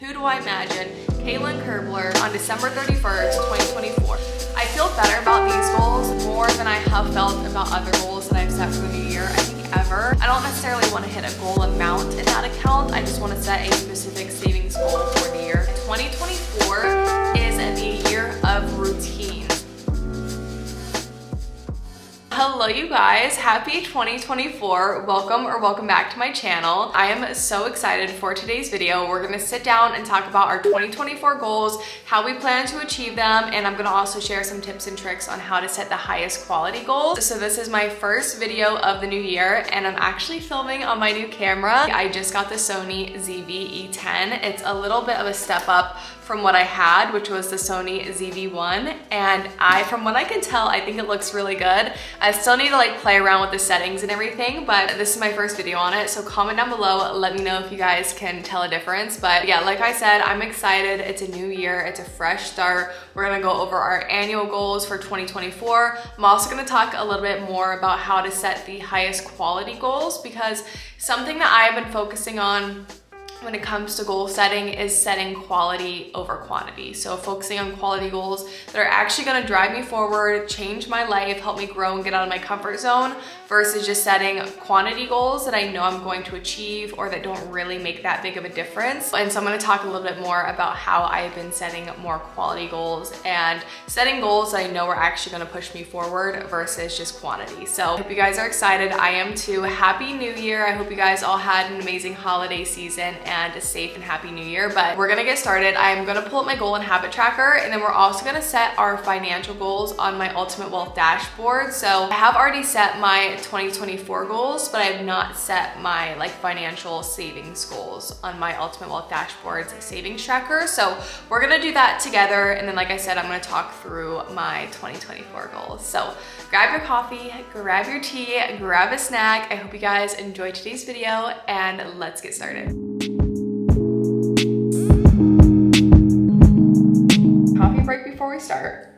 Who do I imagine Kaylan Kerbler on December 31st, 2024? I feel better about these goals more than I have felt about other goals that I've set for the new year, I think ever. I don't necessarily want to hit a goal amount in that account. I just want to set a specific savings goal for the year. 2024 is the year of routine. Hello you guys, happy 2024. Welcome back to my channel. I am so excited for today's video. We're gonna sit down and talk about our 2024 goals, how we plan to achieve them, and I'm gonna also share some tips and tricks on how to set the highest quality goals. So this is my first video of the new year, and I'm actually filming on my new camera. I just got the Sony ZV-E10. It's a little bit of a step up from what I had, which was the Sony ZV-1, and from what I can tell, I think it looks really good. I still need to play around with the settings and everything, but this is my first video on it, so comment down below, let me know if you guys can tell a difference. But yeah, like I said, I'm excited. It's a new year, it's a fresh start. We're gonna go over our annual goals for 2024. I'm also gonna talk a little bit more about how to set the highest quality goals, because something that I've been focusing on when it comes to goal setting is setting quality over quantity. So focusing on quality goals that are actually gonna drive me forward, change my life, help me grow and get out of my comfort zone, versus just setting quantity goals that I know I'm going to achieve or that don't really make that big of a difference. And so I'm gonna talk a little bit more about how I've been setting more quality goals and setting goals that I know are actually gonna push me forward versus just quantity. So I hope you guys are excited. I am too. Happy New Year. I hope you guys all had an amazing holiday season and a safe and happy new year. But we're gonna get started. I'm gonna pull up my goal and habit tracker, and then we're also gonna set our financial goals on my Ultimate Wealth dashboard. So I have already set my 2024 goals, but I have not set my financial savings goals on my Ultimate Wealth dashboard's savings tracker. So we're gonna do that together, and then like I said, I'm gonna talk through my 2024 goals. So grab your coffee, grab your tea, grab a snack. I hope you guys enjoyed today's video, and let's get started. Coffee break before we start.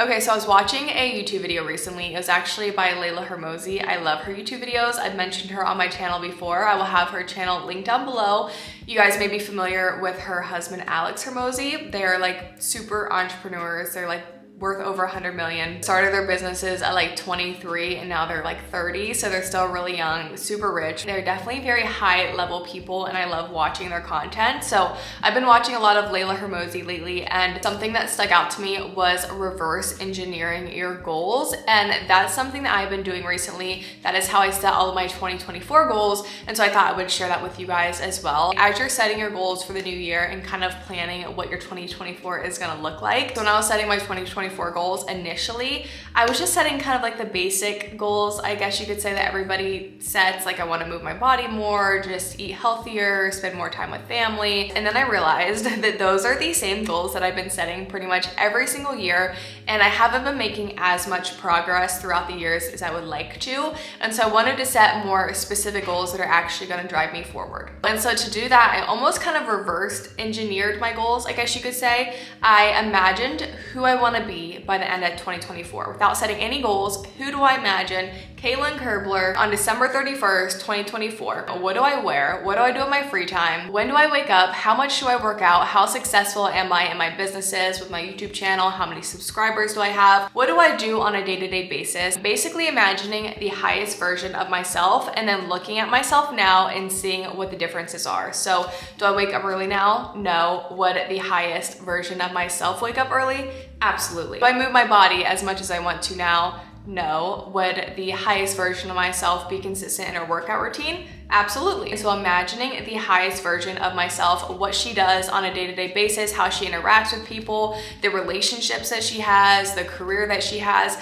Okay, so I was watching a YouTube video recently. It was actually by Layla Hermosi. I love her YouTube videos. I've mentioned her on my channel before. I will have her channel linked down below. You guys may be familiar with her husband, Alex Hermosi. They're super entrepreneurs. They're worth over 100 million. Started their businesses at 23 and now they're 30, so they're still really young, super rich. They're definitely very high level people, and I love watching their content. So I've been watching a lot of Layla Hermosi lately, and something that stuck out to me was reverse engineering your goals, and that's something that I've been doing recently. That is how I set all of my 2024 goals, and so I thought I would share that with you guys as well. As you're setting your goals for the new year and kind of planning what your 2024 is gonna look like. So when I was setting my 2024 goals initially, I was just setting kind of the basic goals, I guess you could say, that everybody sets. I want to move my body more, just eat healthier, spend more time with family. And then I realized that those are the same goals that I've been setting pretty much every single year, and I haven't been making as much progress throughout the years as I would like to. And so I wanted to set more specific goals that are actually going to drive me forward. And so to do that, I almost kind of reversed engineered my goals, I guess you could say. I imagined who I want to be by the end of 2024. Without setting any goals, who do I imagine Kaylan Kerbler on December 31st, 2024? What do I wear? What do I do in my free time? When do I wake up? How much do I work out? How successful am I in my businesses with my YouTube channel? How many subscribers do I have? What do I do on a day-to-day basis? Basically imagining the highest version of myself, and then looking at myself now and seeing what the differences are. So do I wake up early now? No. Would the highest version of myself wake up early? Absolutely. Do I move my body as much as I want to now? No. Would the highest version of myself be consistent in her workout routine? Absolutely. And so imagining the highest version of myself, what she does on a day-to-day basis, how she interacts with people, the relationships that she has, the career that she has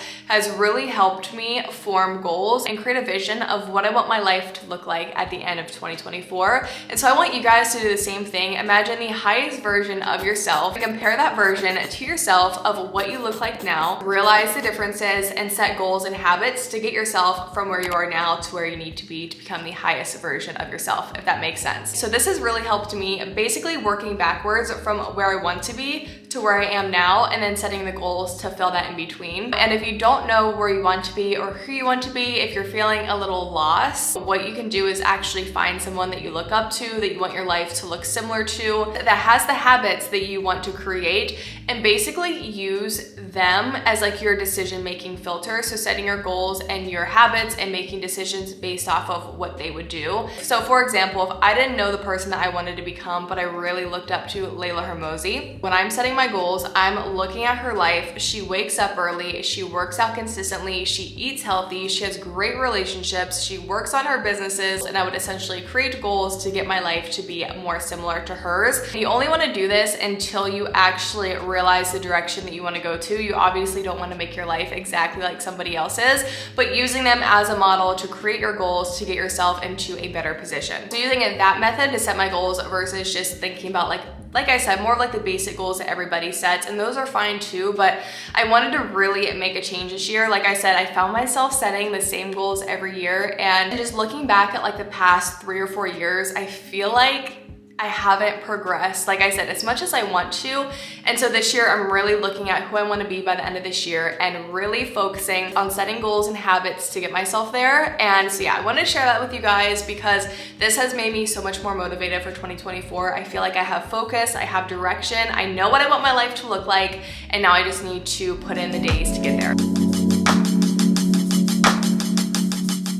really helped me form goals and create a vision of what I want my life to look like at the end of 2024. And so I want you guys to do the same thing. Imagine the highest version of yourself, compare that version to yourself of what you look like now, realize the differences, and set goals and habits to get yourself from where you are now to where you need to be to become the highest highest version of yourself, if that makes sense. So this has really helped me basically working backwards from where I want to be to where I am now, and then setting the goals to fill that in between. And if you don't know where you want to be or who you want to be, if you're feeling a little lost, what you can do is actually find someone that you look up to, that you want your life to look similar to, that has the habits that you want to create, and basically use them as like your decision-making filter. So setting your goals and your habits and making decisions based off of what they would do. So for example, if I didn't know the person that I wanted to become, but I really looked up to Layla Hermosi, when I'm setting my goals, I'm looking at her life. She wakes up early, she works out consistently, she eats healthy, she has great relationships, she works on her businesses, and I would essentially create goals to get my life to be more similar to hers. You only want to do this until you actually realize the direction that you want to go to. You obviously don't want to make your life exactly like somebody else's, but using them as a model to create your goals to get yourself into a better position. So using that method to set my goals versus just thinking about like I said, more of like the basic goals that everybody sets, and those are fine too, but I wanted to really make a change this year. Like I said, I found myself setting the same goals every year, and just looking back at like the past 3 or 4 years, I feel like I haven't progressed, like I said, as much as I want to. And so this year I'm really looking at who I want to be by the end of this year and really focusing on setting goals and habits to get myself there. And so yeah, I wanted to share that with you guys because this has made me so much more motivated for 2024. I feel like I have focus, I have direction, I know what I want my life to look like, and now I just need to put in the days to get there.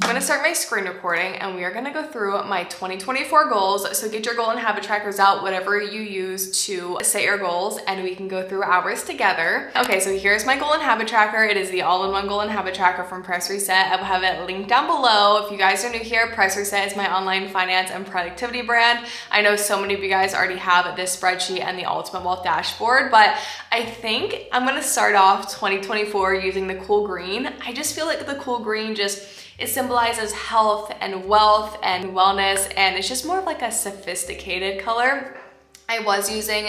I'm gonna start my screen recording and we are gonna go through my 2024 goals. So get your goal and habit trackers out, whatever you use to set your goals, and we can go through ours together. Okay, so here's my goal and habit tracker. It is the all-in-one goal and habit tracker from Press Reset. I will have it linked down below. If you guys are new here, Press Reset is my online finance and productivity brand. I know so many of you guys already have this spreadsheet and the Ultimate Wealth Dashboard, but I think I'm gonna start off 2024 using the cool green. I just feel like the cool green it symbolizes health and wealth and wellness, and it's just more of like a sophisticated color. I was using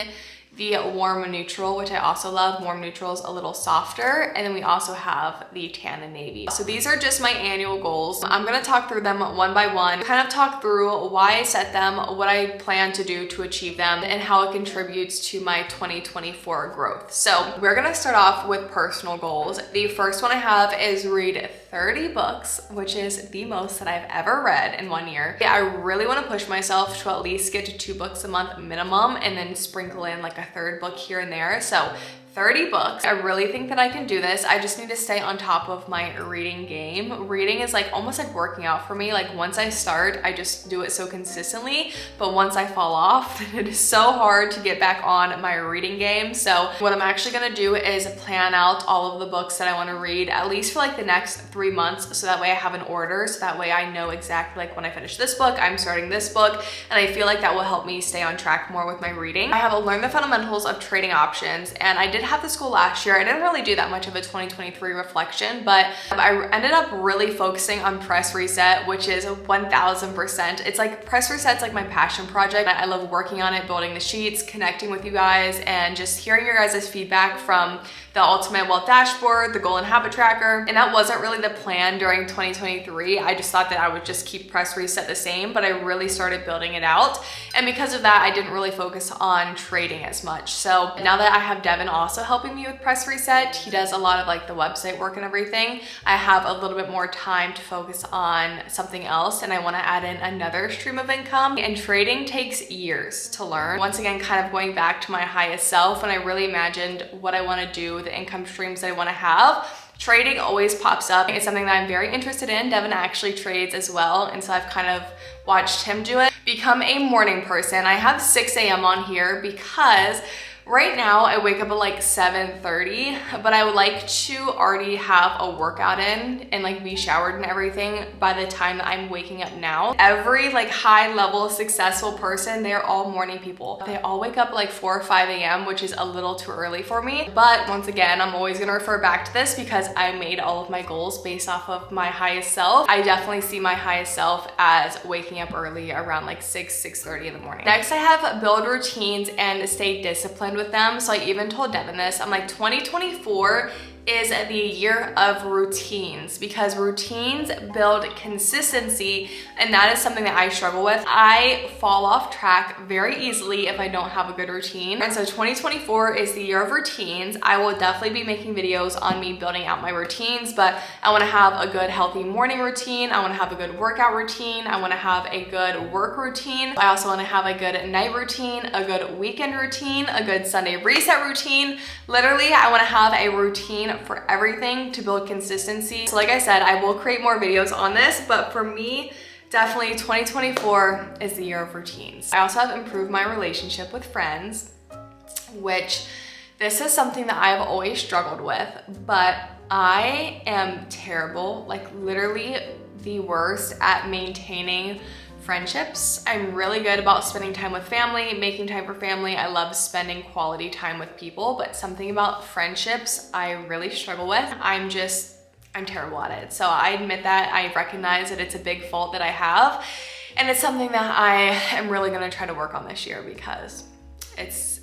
the warm neutral, which I also love. Warm neutral is a little softer. And then we also have the tan and navy. So these are just my annual goals. I'm gonna talk through them one by one, kind of talk through why I set them, what I plan to do to achieve them, and how it contributes to my 2024 growth. So we're gonna start off with personal goals. The first one I have is read 30 books, which is the most that I've ever read in 1 year. I really wanna push myself to at least get to 2 books a month minimum, and then sprinkle in like a third book here and there. So 30 books. I really think that I can do this. I just need to stay on top of my reading game. Reading is like almost like working out for me. Like once I start, I just do it so consistently, but once I fall off, it is so hard to get back on my reading game. So what I'm actually gonna do is plan out all of the books that I wanna read, at least for like the next 3 months. So that way I have an order. So that way I know exactly like when I finish this book, I'm starting this book. And I feel like that will help me stay on track more with my reading. I have learned the fundamentals of trading options, and I did have this goal last year. I didn't really do that much of a 2023 reflection, but I ended up really focusing on Press Reset, which is 1000%. It's like Press Reset's like my passion project. I love working on it, building the sheets, connecting with you guys, and just hearing your guys' feedback from the Ultimate Wealth Dashboard, the Goal and Habit Tracker. And that wasn't really the plan during 2023. I just thought that I would just keep Press Reset the same, but I really started building it out. And because of that, I didn't really focus on trading as much. So now that I have Devin also helping me with Press Reset, he does a lot of like the website work and everything, I have a little bit more time to focus on something else, and I want to add in another stream of income. And trading takes years to learn. Once again, kind of going back to my highest self, when I really imagined what I want to do, the income streams that I want to have, trading always pops up. It's something that I'm very interested in. Devin actually trades as well, and so I've kind of watched him do it. Become a morning person. I have 6 a.m. on here because right now I wake up at like 7:30, but I would like to already have a workout in and like be showered and everything by the time that I'm waking up now. Every like high level successful person, they're all morning people. They all wake up at like 4 or 5 a.m., which is a little too early for me. But once again, I'm always gonna refer back to this because I made all of my goals based off of my highest self. I definitely see my highest self as waking up early around like 6:30 in the morning. Next, I have build routines and stay disciplined with them. So I even told Devin this. I'm like, 2024 is the year of routines, because routines build consistency, and that is something that I struggle with. I fall off track very easily if I don't have a good routine. And so 2024 is the year of routines. I will definitely be making videos on me building out my routines, but I want to have a good healthy morning routine. I want to have a good workout routine. I want to have a good work routine. I also want to have a good night routine, a good weekend routine, a good Sunday reset routine. Literally, I want to have a routine for everything to build consistency. So like I said, I will create more videos on this, but for me, definitely 2024 is the year of routines. I also have improved my relationship with friends, which this is something that I've always struggled with, but I am terrible, like literally the worst at maintaining friendships. I'm really good about spending time with family, making time for family. I love spending quality time with people, but something about friendships I really struggle with. I'm terrible at it. So I admit that. I recognize that it's a big fault that I have, and it's something that I am really gonna try to work on this year because it's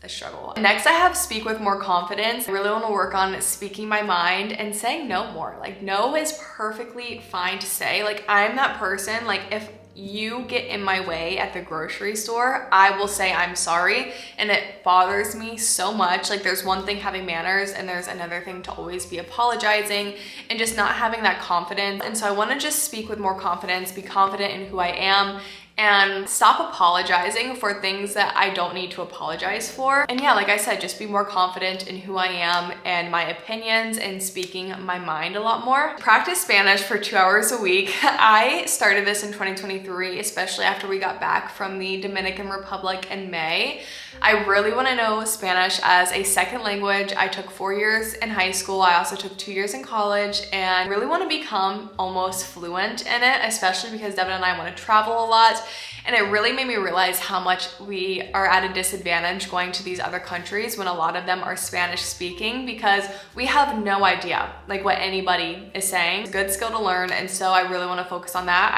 a struggle. Next, I have speak with more confidence. I really want to work on speaking my mind and saying no more. Like, no is perfectly fine to say. Like, I'm that person, like if you get in my way at the grocery store, I will say I'm sorry, and it bothers me so much. Like, there's one thing having manners, and there's another thing to always be apologizing and just not having that confidence. And so I want to just speak with more confidence, be confident in who I am, and stop apologizing for things that I don't need to apologize for. And yeah, like I said, just be more confident in who I am and my opinions, and speaking my mind a lot more. Practice Spanish for 2 hours a week. I started this in 2023, especially after we got back from the Dominican Republic in May. I really want to know Spanish as a second language. I took 4 years in high school. I also took 2 years in college, and really want to become almost fluent in it, especially because Devin and I want to travel a lot. And it really made me realize how much we are at a disadvantage going to these other countries when a lot of them are Spanish speaking, because we have no idea like what anybody is saying. It's a good skill to learn, and so I really want to focus on that.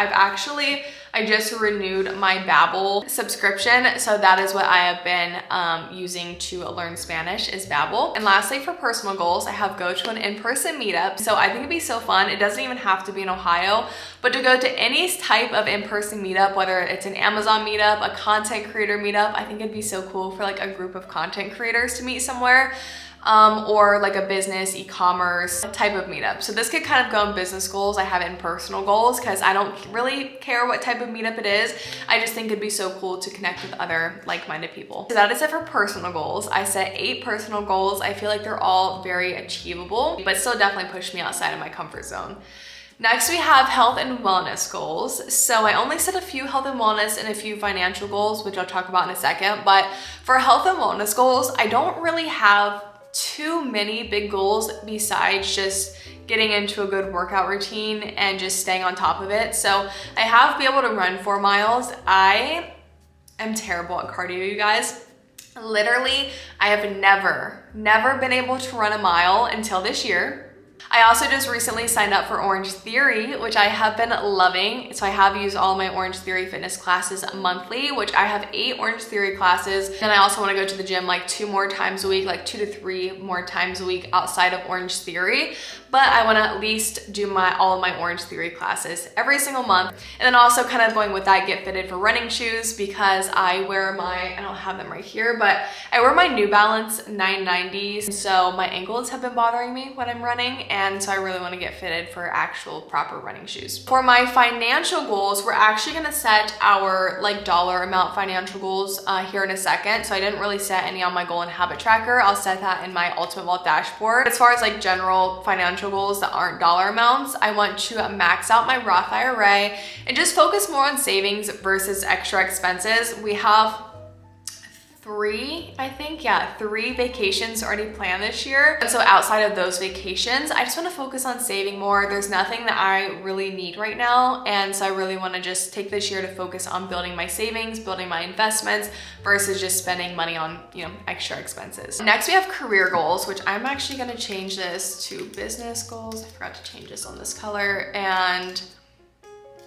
I just renewed my Babbel subscription, so that is what I have been using to learn Spanish, is Babbel. And lastly, for personal goals, I have go to an in-person meetup. So I think it'd be so fun. It doesn't even have to be in Ohio, but to go to any type of in-person meetup, whether it's an Amazon meetup, a content creator meetup, I think it'd be so cool for like a group of content creators to meet somewhere. Or like a business e-commerce type of meetup. So this could kind of go in business goals. I have it in personal goals because I don't really care what type of meetup it is. I just think it'd be so cool to connect with other like-minded people. So that is it for personal goals. I set 8 personal goals. I feel like they're all very achievable, but still definitely push me outside of my comfort zone. Next, we have health and wellness goals. So I only set a few health and wellness and a few financial goals, which I'll talk about in a second. But for health and wellness goals, I don't really have too many big goals besides just getting into a good workout routine and just staying on top of it. So I have to be able to run 4 miles. I am terrible at cardio, you guys. Literally, I have never been able to run a mile until this year. I also just recently signed up for Orange Theory, which I have been loving. So I have used all of my Orange Theory fitness classes monthly, which I have 8 Orange Theory classes. And I also want to go to the gym like 2 more times a week, like 2 to 3 more times a week outside of Orange Theory. But I want to at least do all of my Orange Theory classes every single month. And then also kind of going with that, get fitted for running shoes, because I wear I don't have them right here, but I wear my New Balance 990s. So my ankles have been bothering me when I'm running, and so I really want to get fitted for actual proper running shoes. For my financial goals, we're actually going to set our like dollar amount financial goals here in a second. So I didn't really set any on my goal and habit tracker. I'll set that in my Ultimate Wealth dashboard. As far as like general financial goals that aren't dollar amounts, I want to max out my Roth IRA and just focus more on savings versus extra expenses. We have 3 vacations already planned this year. And so outside of those vacations, I just want to focus on saving more. There's nothing that I really need right now. And so I really want to just take this year to focus on building my savings, building my investments versus just spending money on, extra expenses. Next, we have career goals, which I'm actually going to change this to business goals. I forgot to change this on this color, and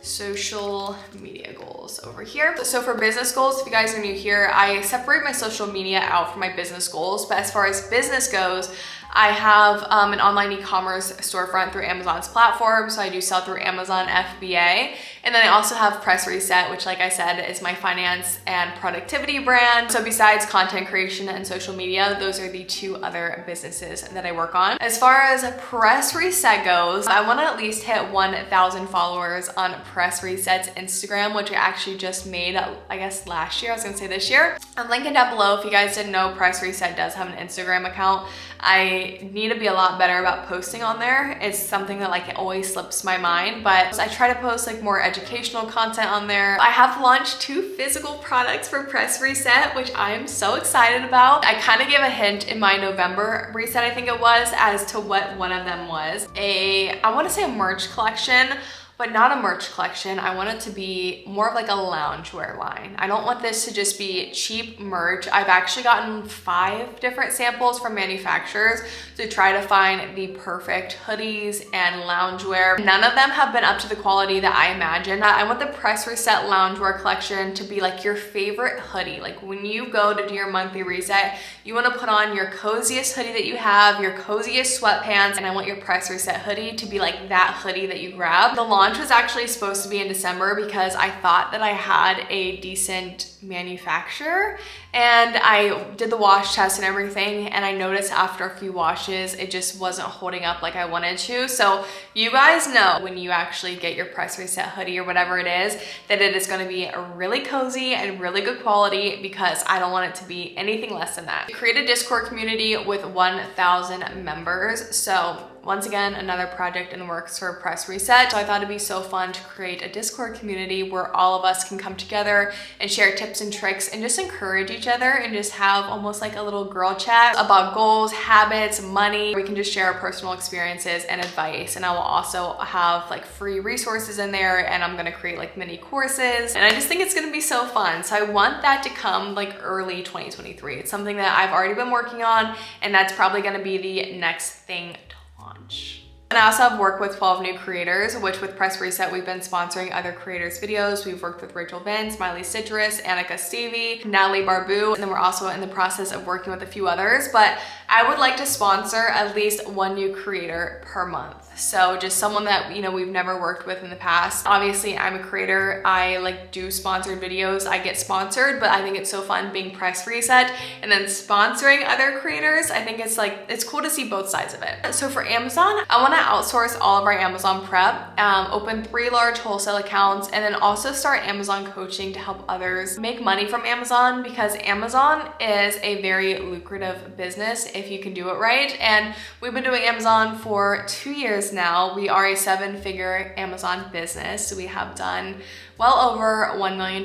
social media goals over here. So for business goals, if you guys are new here, I separate my social media out from my business goals. But as far as business goes, I have an online e-commerce storefront through Amazon's platform, so I do sell through Amazon FBA. And then I also have Press Reset, which like I said, is my finance and productivity brand. So besides content creation and social media, those are the two other businesses that I work on. As far as Press Reset goes, I want to at least hit 1,000 followers on Press Reset's Instagram, which I actually just made, I guess last year, I was gonna say this year. I'll link it down below. If you guys didn't know, Press Reset does have an Instagram account. I need to be a lot better about posting on there. It's something that like always slips my mind, but I try to post like more educational content on there. I have launched 2 physical products for Press Reset, which I am so excited about. I kind of gave a hint in my November reset, I think it was, as to what one of them was. I want to say a merch collection, but not a merch collection. I want it to be more of like a loungewear line. I don't want this to just be cheap merch. I've actually gotten 5 different samples from manufacturers to try to find the perfect hoodies and loungewear. None of them have been up to the quality that I imagined. I want the Press Reset loungewear collection to be like your favorite hoodie. Like when you go to do your monthly reset, you want to put on your coziest hoodie that you have, your coziest sweatpants, and I want your Press Reset hoodie to be like that hoodie that you grab. The launch was actually supposed to be in December because I thought that I had a decent manufacturer, and I did the wash test and everything, and I noticed after a few washes it just wasn't holding up like I wanted to. So you guys know when you actually get your Press Reset hoodie or whatever it is, that it is going to be really cozy and really good quality, because I don't want it to be anything less than that. Create a Discord community with 1,000 members. So once again, another project in the works for Press Reset. So I thought it'd be so fun to create a Discord community where all of us can come together and share tips and tricks and just encourage each other and just have almost like a little girl chat about goals, habits, money. We can just share our personal experiences and advice. And I will also have like free resources in there, and I'm gonna create like mini courses. And I just think it's gonna be so fun. So I want that to come like early 2023. It's something that I've already been working on, and that's probably gonna be the next thing to launch. And I also have worked with 12 new creators, which with Press Reset, we've been sponsoring other creators' videos. We've worked with Rachel Vince, Miley Citrus, Annika Stevie, Natalie Barbu, and then we're also in the process of working with a few others. But I would like to sponsor at least 1 new creator per month. So just someone that, you know, we've never worked with in the past. Obviously, I'm a creator. I like do sponsored videos. I get sponsored, but I think it's so fun being Press Reset and then sponsoring other creators. I think it's like, it's cool to see both sides of it. So for Amazon, I want to outsource all of our Amazon prep, open 3 large wholesale accounts, and then also start Amazon coaching to help others make money from Amazon, because Amazon is a very lucrative business if you can do it right. And we've been doing Amazon for 2 years now. We are a 7-figure Amazon business. So we have done well over $1 million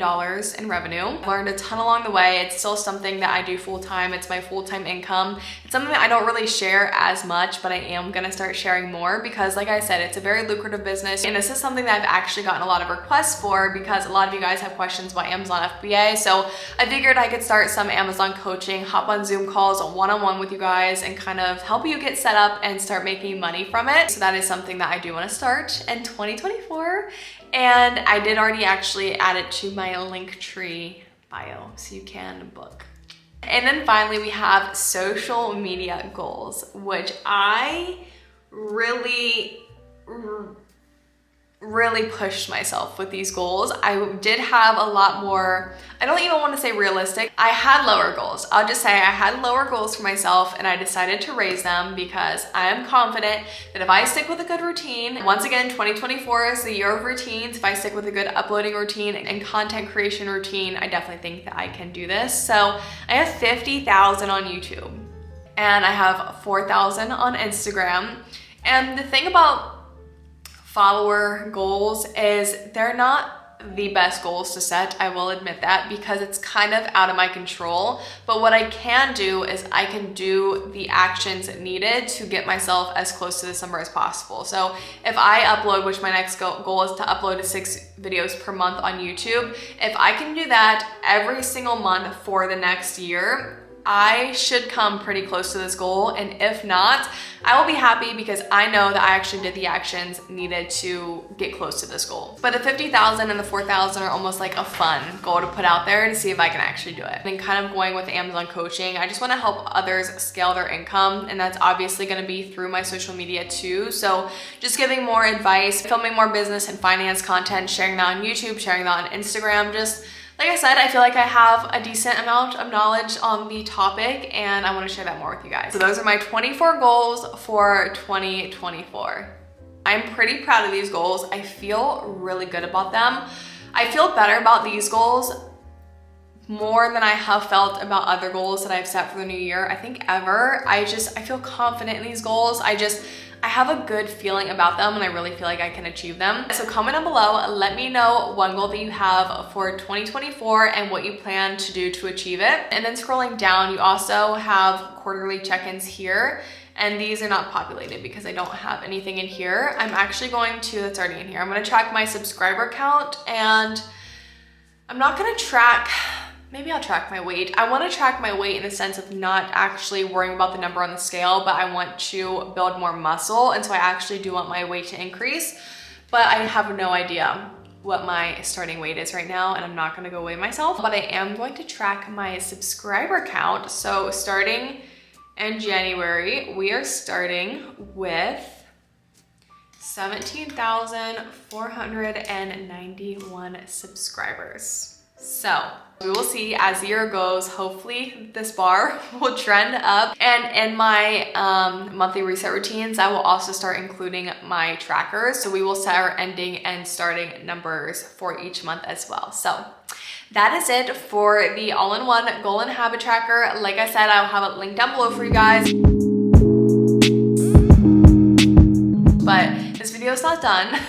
in revenue. Learned a ton along the way. It's still something that I do full-time. It's my full-time income. It's something that I don't really share as much, but I am gonna start sharing more because like I said, it's a very lucrative business. And this is something that I've actually gotten a lot of requests for because a lot of you guys have questions about Amazon FBA. So I figured I could start some Amazon coaching, hop on Zoom calls one-on-one with you guys and kind of help you get set up and start making money from it. So that is something that I do wanna start in 2024. And I did already actually add it to my Linktree bio, so you can book. And then finally, we have social media goals, which I really pushed myself with these goals. I did have a lot more, I don't even want to say realistic. I had lower goals. I'll just say I had lower goals for myself and I decided to raise them because I am confident that if I stick with a good routine, once again, 2024 is the year of routines. If I stick with a good uploading routine and content creation routine, I definitely think that I can do this. So I have 50,000 on YouTube and I have 4,000 on Instagram. And the thing about follower goals is they're not the best goals to set, I will admit that, because it's kind of out of my control. But what I can do is I can do the actions needed to get myself as close to this number as possible. So if I upload, which my next goal is to upload 6 videos per month on YouTube, if I can do that every single month for the next year, I should come pretty close to this goal, and if not, I will be happy because I know that I actually did the actions needed to get close to this goal. But the 50,000 and the 4,000 are almost like a fun goal to put out there to see if I can actually do it. And kind of going with Amazon coaching, I just want to help others scale their income, and that's obviously going to be through my social media too. So just giving more advice, filming more business and finance content, sharing that on YouTube, sharing that on Instagram. Just like I said, I feel like I have a decent amount of knowledge on the topic, and I want to share that more with you guys. So those are my 24 goals for 2024. I'm pretty proud of these goals. I feel really good about them. I feel better about these goals more than I have felt about other goals that I've set for the new year, I think ever. I feel confident in these goals. I have a good feeling about them, and I really feel like I can achieve them. So comment down below, let me know one goal that you have for 2024 and what you plan to do to achieve it. And then scrolling down, you also have quarterly check-ins here, and these are not populated because I don't have anything in here. I'm actually going to, that's already in here, I'm gonna track my subscriber count, and I'm not gonna track, maybe I'll track my weight. I want to track my weight in the sense of not actually worrying about the number on the scale, but I want to build more muscle. And so I actually do want my weight to increase, but I have no idea what my starting weight is right now, and I'm not going to go weigh myself, but I am going to track my subscriber count. So starting in January, we are starting with 17,491 subscribers. So we will see as the year goes. Hopefully this bar will trend up. And in my monthly reset routines, I will also start including my trackers. So we will set our ending and starting numbers for each month as well. So that is it for the all-in-one goal and habit tracker. Like I said, I'll have it linked down below for you guys. But this video is not done.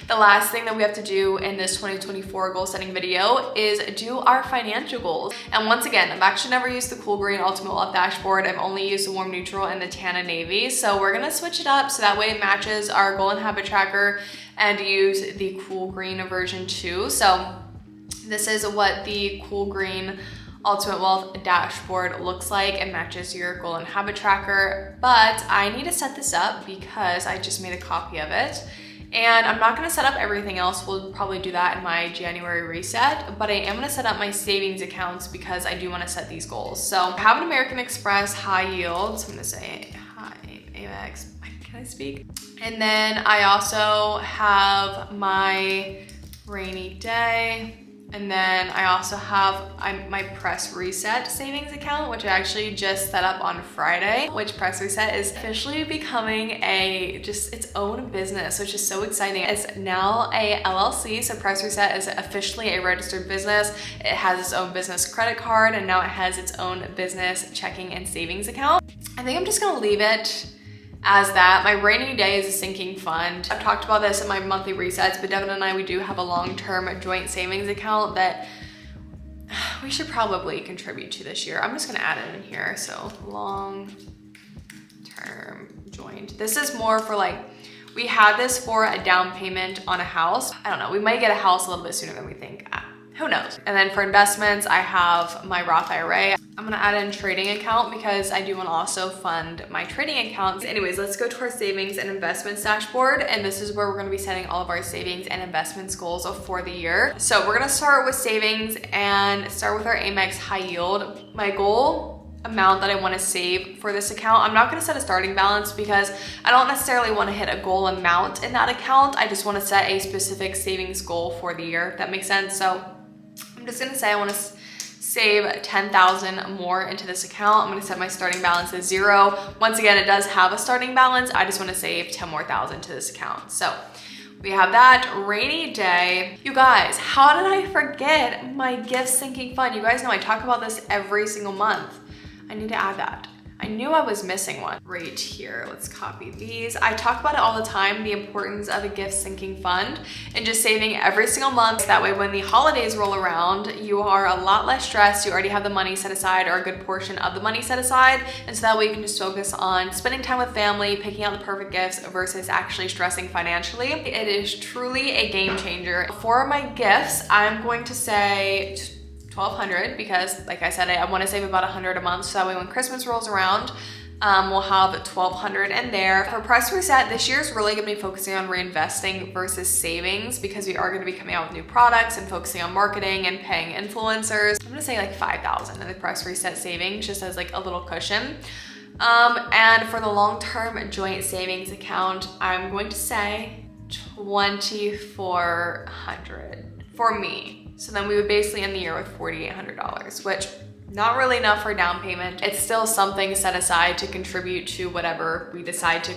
The last thing that we have to do in this 2024 goal setting video is do our financial goals. And once again, I've actually never used the cool green Ultimate Wealth dashboard. I've only used the warm neutral and the tan and navy. So we're gonna switch it up so that way it matches our goal and habit tracker, and use the cool green version too. So this is what the cool green Ultimate Wealth dashboard looks like. It matches your goal and habit tracker, but I need to set this up because I just made a copy of it, and I'm not going to set up everything else. We'll probably do that in my January reset, but I am going to set up my savings accounts because I do want to set these goals. So I have an American Express high yield, so I'm going to say hi Amex, can I speak? And then I also have my rainy day. And then I also have my Press Reset savings account, which I actually just set up on Friday, which Press Reset is officially becoming its own business, which is so exciting. It's now a LLC, so Press Reset is officially a registered business. It has its own business credit card, and now it has its own business checking and savings account. I think I'm just gonna leave it as that. My rainy day is a sinking fund. I've talked about this in my monthly resets, but Devin and I, we do have a long-term joint savings account that we should probably contribute to this year. I'm just gonna add it in here. So long-term joint. This is more for like, we had this for a down payment on a house. I don't know, we might get a house a little bit sooner than we think. Who knows? And then for investments, I have my Roth IRA. I'm gonna add in trading account because I do want to also fund my trading accounts. Anyways, let's go to our savings and investments dashboard. And this is where we're gonna be setting all of our savings and investments goals for the year. So we're gonna start with savings and start with our Amex high yield. My goal amount that I want to save for this account, I'm not going to set a starting balance because I don't necessarily want to hit a goal amount in that account. I just want to set a specific savings goal for the year, if that makes sense. So I'm just going to say I want to save 10,000 more into this account. I'm going to set my starting balance as 0. Once again, it does have a starting balance. I just want to save 10 more thousand to this account. So we have that rainy day. You guys, how did I forget my gift sinking fund? You guys know I talk about this every single month. I need to add that. I knew I was missing one. Right here, let's copy these. I talk about it all the time, the importance of a gift sinking fund and just saving every single month. That way when the holidays roll around, you are a lot less stressed. You already have the money set aside, or a good portion of the money set aside. And so that way you can just focus on spending time with family, picking out the perfect gifts versus actually stressing financially. It is truly a game changer. For my gifts, I'm going to say $1,200 because like I said, I want to save about $100 a month so that way when Christmas rolls around, we'll have $1,200 in there. For price reset, this year is really gonna be focusing on reinvesting versus savings because we are gonna be coming out with new products and focusing on marketing and paying influencers. I'm gonna say like $5,000 in the price reset savings just as like a little cushion. And for the long-term joint savings account, I'm going to say $2,400 for me. So then we would basically end the year with $4,800, which not really enough for down payment. It's still something set aside to contribute to whatever we decide to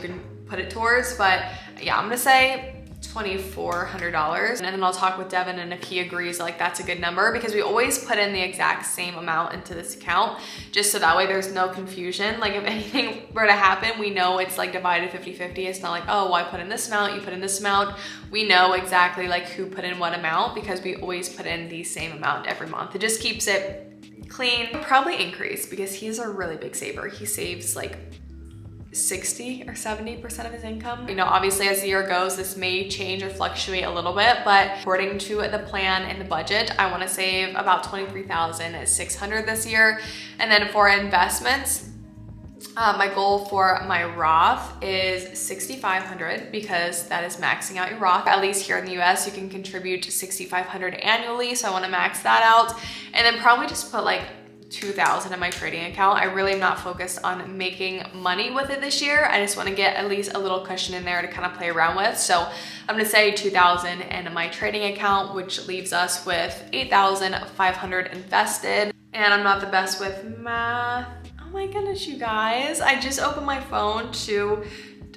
put it towards. But yeah, I'm gonna say $2,400. And then I'll talk with Devin and if he agrees like that's a good number because we always put in the exact same amount into this account just so that way there's no confusion. Like if anything were to happen, we know it's like divided 50-50. It's not like, oh, well, I put in this amount, you put in this amount. We know exactly like who put in what amount because we always put in the same amount every month. It just keeps it clean. Probably increase because he's a really big saver. He saves like 60 or 70% of his income. You know, obviously as the year goes, this may change or fluctuate a little bit, but according to the plan and the budget, I want to save about $23,600 this year. And then for investments, my goal for my Roth is $6,500 because that is maxing out your Roth. At least here in the US, you can contribute to $6,500 annually. So I want to max that out and then probably just put like $2,000 in my trading account. I really am not focused on making money with it this year. I just want to get at least a little cushion in there to kind of play around with. So I'm going to say $2,000 in my trading account, which leaves us with $8,500 invested. And I'm not the best with math. Oh my goodness, you guys. I just opened my phone to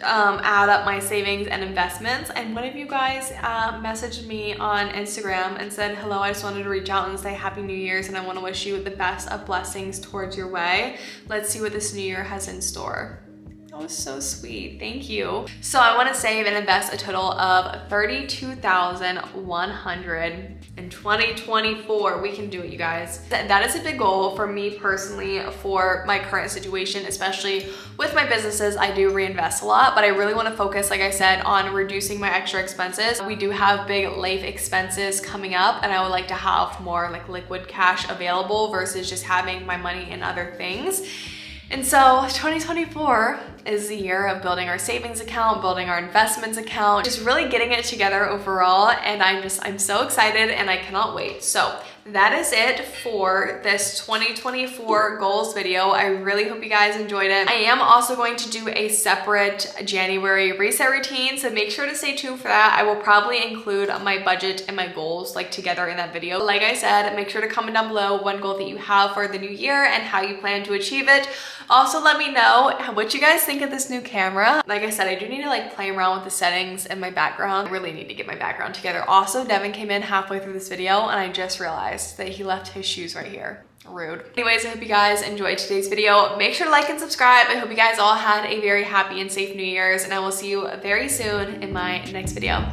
add up my savings and investments, and one of you guys messaged me on Instagram and said, hello, I just wanted to reach out and say Happy New Year's and I want to wish you the best of blessings towards your way. Let's see what this new year has in store. That was so sweet. Thank you. So I want to save and invest a total of $32,100 in 2024. We can do it, you guys. That is a big goal for me personally for my current situation, especially with my businesses. I do reinvest a lot, but I really want to focus, like I said, on reducing my extra expenses. We do have big life expenses coming up and I would like to have more like liquid cash available versus just having my money in other things. And so 2024 is the year of building our savings account, building our investments account, just really getting it together overall. And I'm so excited and I cannot wait. So that is it for this 2024 goals video. I really hope you guys enjoyed it. I am also going to do a separate January reset routine, so make sure to stay tuned for that. I will probably include my budget and my goals like together in that video. Like I said, make sure to comment down below one goal that you have for the new year and how you plan to achieve it. Also, let me know what you guys think of this new camera. Like I said, I do need to like play around with the settings in my background. I really need to get my background together. Also, Devin came in halfway through this video and I just realized that he left his shoes right here. Rude. Anyways, I hope you guys enjoyed today's video. Make sure to like and subscribe. I hope you guys all had a very happy and safe New Year's, and I will see you very soon in my next video.